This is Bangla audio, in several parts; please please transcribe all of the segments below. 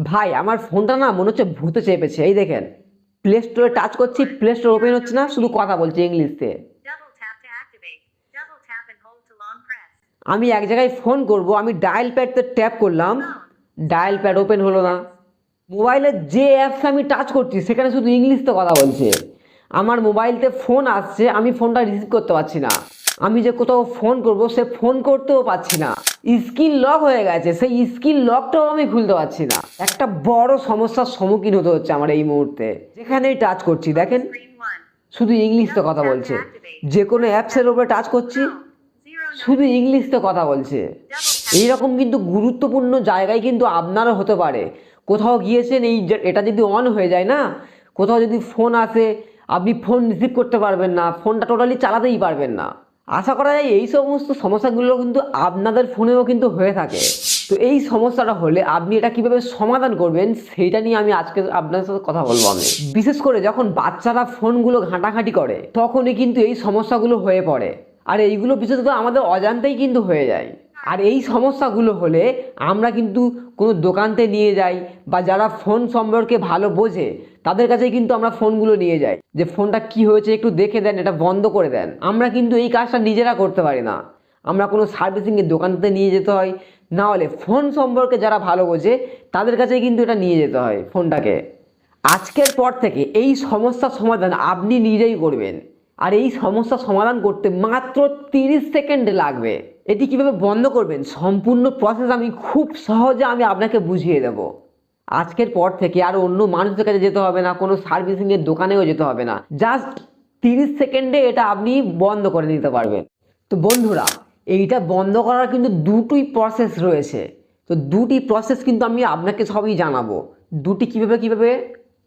ভাই আমার ফোনটা না মনে হচ্ছে ভূতে চেপেছে। এই দেখেন, প্লে স্টোরে টাচ করছি, প্লে স্টোর ওপেন হচ্ছে না, শুধু কথা বলছে ইংলিশে। আমি এক জায়গায় ফোন করব, আমি ডায়াল প্যাডতে ট্যাপ করলাম, ডায়াল প্যাড ওপেন হলো না। মোবাইলের যে অ্যাপস আমি টাচ করছি সেখানে শুধু ইংলিশতে কথা বলছে। আমার মোবাইলতে ফোন আসছে, আমি ফোনটা রিসিভ করতে পারছি না। আমি যে কোথাও ফোন করব সে ফোন করতেও পারছি না। স্ক্রিন লক হয়ে গেছে, সেই স্ক্রিন লকটাও আমি খুলতে পারছি না। একটা বড় সমস্যার সম্মুখীন হতে হচ্ছে আমার এই মুহূর্তে। যেখানেই টাচ করছি দেখেন শুধু ইংলিশতে কথা বলছে। যে কোনো অ্যাপসের উপরে টাচ করছি শুধু ইংলিশতে কথা বলছে। এইরকম কিন্তু গুরুত্বপূর্ণ জায়গায় কিন্তু আপনারও হতে পারে। কোথাও গিয়েছেন, এটা যদি অন হয়ে যায় না, কোথাও যদি ফোন আসে, আপনি ফোন রিসিভ করতে পারবেন না, ফোনটা টোটালি চালাতেই পারবেন না। আশা করা যায় এই সমস্ত সমস্যাগুলো কিন্তু আপনাদের ফোনেও কিন্তু হয়ে থাকে। তো এই সমস্যাটা হলে আপনি এটা কিভাবে সমাধান করবেন সেইটা নিয়ে আমি আজকে আপনার সাথে কথা বলবো। আমি বিশেষ করে যখন বাচ্চারা ফোনগুলো ঘাঁটাঘাঁটি করে তখনই কিন্তু এই সমস্যাগুলো হয়ে পড়ে। আর এইগুলো বিশেষত আমাদের অজান্তেই কিন্তু হয়ে যায়। আর এই সমস্যাগুলো হলে আমরা কিন্তু কোনো দোকানতে নিয়ে যাই, বা যারা ফোন সম্পর্কে ভালো বোঝে তাদের কাছে কিন্তু আমরা ফোনগুলো নিয়ে যাই, যে ফোনটা কি হয়েছে একটু দেখে দেন, এটা বন্ধ করে দেন। আমরা কিন্তু এই কাজটা নিজেরা করতে পারি না, আমরা কোনো সার্ভিসিংয়ের দোকানতে নিয়ে যেতে হয়, না হলে ফোন সম্পর্কে যারা ভালো বোঝে তাদের কাছে কিন্তু এটা নিয়ে যেতে হয় ফোনটাকে। আজকের পর থেকে এই সমস্যার সমাধান আপনি নিজেই করবেন। আর এই সমস্যার সমাধান করতে মাত্র 30 সেকেন্ড লাগবে। এটি কিভাবে বন্ধ করবেন সম্পূর্ণ প্রসেস আমি খুব সহজে আপনাকে বুঝিয়ে দেব। আজকের পর থেকে আর অন্য মানুষের কাছে যেতে হবে না, কোনো সার্ভিসিংয়ের দোকানেও যেতে হবে না, জাস্ট 30 সেকেন্ডে এটা আপনি বন্ধ করে নিতে পারবেন। তো বন্ধুরা, এইটা বন্ধ করার কিন্তু দুটোই প্রসেস রয়েছে। তো দুটি প্রসেস কিন্তু আমি আপনাকে সবই জানাবো। দুটি কিভাবে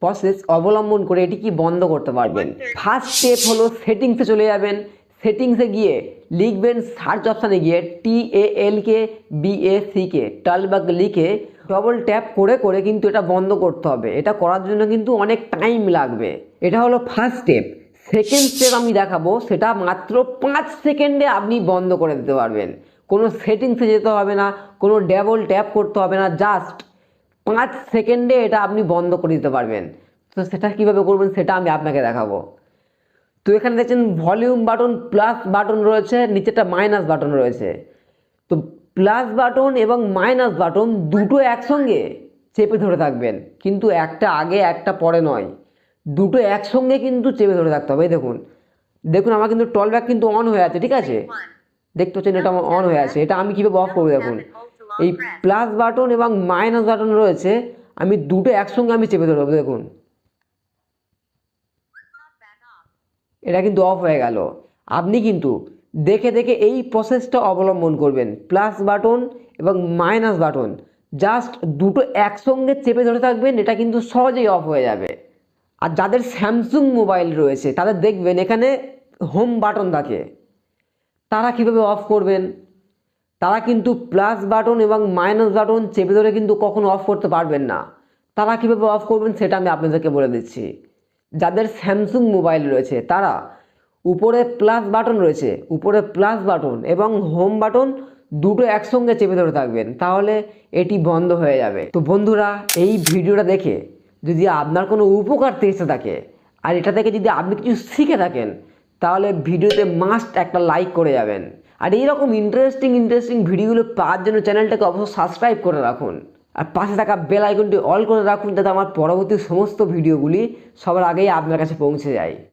প্রসেস অবলম্বন করে এটি কি বন্ধ করতে পারবেন। ফার্স্ট স্টেপ হলো সেটিংসে চলে যাবেন। সেটিংসে গিয়ে লিখবেন, সার্চ অপশানে গিয়ে TALKBACK টালবাগ লিখে ডবল ট্যাপ করে করে কিন্তু এটা বন্ধ করতে হবে। এটা করার জন্য কিন্তু অনেক টাইম লাগবে। এটা হলো ফার্স্ট স্টেপ। সেকেন্ড স্টেপ আমি দেখাবো, সেটা মাত্র 5 সেকেন্ডে আপনি বন্ধ করে দিতে পারবেন। কোনো সেটিংসে যেতে হবে না, কোনো ডাবল ট্যাপ করতে হবে না, জাস্ট 5 সেকেন্ডে এটা আপনি বন্ধ করে দিতে পারবেন। তো সেটা কিভাবে করবেন সেটা আমি আপনাকে দেখাবো। তো এখানে দেখছেন ভলিউম বাটন, প্লাস বাটন রয়েছে, নিচেটা মাইনাস বাটন রয়েছে। তো প্লাস বাটন এবং মাইনাস বাটন দুটো একসঙ্গে চেপে ধরে থাকবেন, কিন্তু একটা আগে একটা পরে নয়, দুটো একসঙ্গে কিন্তু চেপে ধরে থাকতে হবে। দেখুন দেখুন আমার কিন্তু টলব্যাক কিন্তু অন হয়ে আছে, ঠিক আছে, দেখতে পাচ্ছেন এটা আমার অন হয়ে আছে। এটা আমি কীভাবে অফ করবো দেখুন, এই প্লাস বাটন এবং মাইনাস বাটন রয়েছে, আমি দুটো একসঙ্গে আমি চেপে ধরবো। দেখুন এটা কিন্তু অফ হয়ে গেল। আপনি কিন্তু দেখে দেখে এই প্রসেসটা অবলম্বন করবেন। প্লাস বাটন এবং মাইনাস বাটন জাস্ট দুটো একসঙ্গে চেপে ধরে থাকবেন, এটা কিন্তু সহজেই অফ হয়ে যাবে। আর যাদের স্যামসুং মোবাইল রয়েছে তাদের দেখবেন এখানে হোম বাটন থাকে, তারা কিভাবে অফ করবেন। তারা কিন্তু প্লাস বাটন এবং মাইনাস বাটন চেপে ধরে কিন্তু কখনো অফ করতে পারবেন না। তারা কিভাবে অফ করবেন সেটা আমি আপনাদেরকে বলে দিচ্ছি। যাদের স্যামসুং মোবাইল রয়েছে তারা উপরে প্লাস বাটন রয়েছে, উপরে প্লাস বাটন এবং হোম বাটন দুটো একসঙ্গে চেপে ধরে থাকবেন, তাহলে এটি বন্ধ হয়ে যাবে। তো বন্ধুরা, এই ভিডিওটা দেখে যদি আপনার কোনো উপকার এসে থাকে আর এটা থেকে যদি আপনি কিছু শিখে থাকেন, তাহলে ভিডিওতে মাস্ট একটা লাইক করে যাবেন। আর এইরকম ইন্টারেস্টিং ভিডিওগুলো পাওয়ার জন্য চ্যানেলটাকে অবশ্যই সাবস্ক্রাইব করে রাখুন। আর পাশে থাকা বেল আইকনটি অল করে রাখুন, যাতে আমার পরবর্তী সমস্ত ভিডিওগুলি সবার আগেই আপনার কাছে পৌঁছে যায়।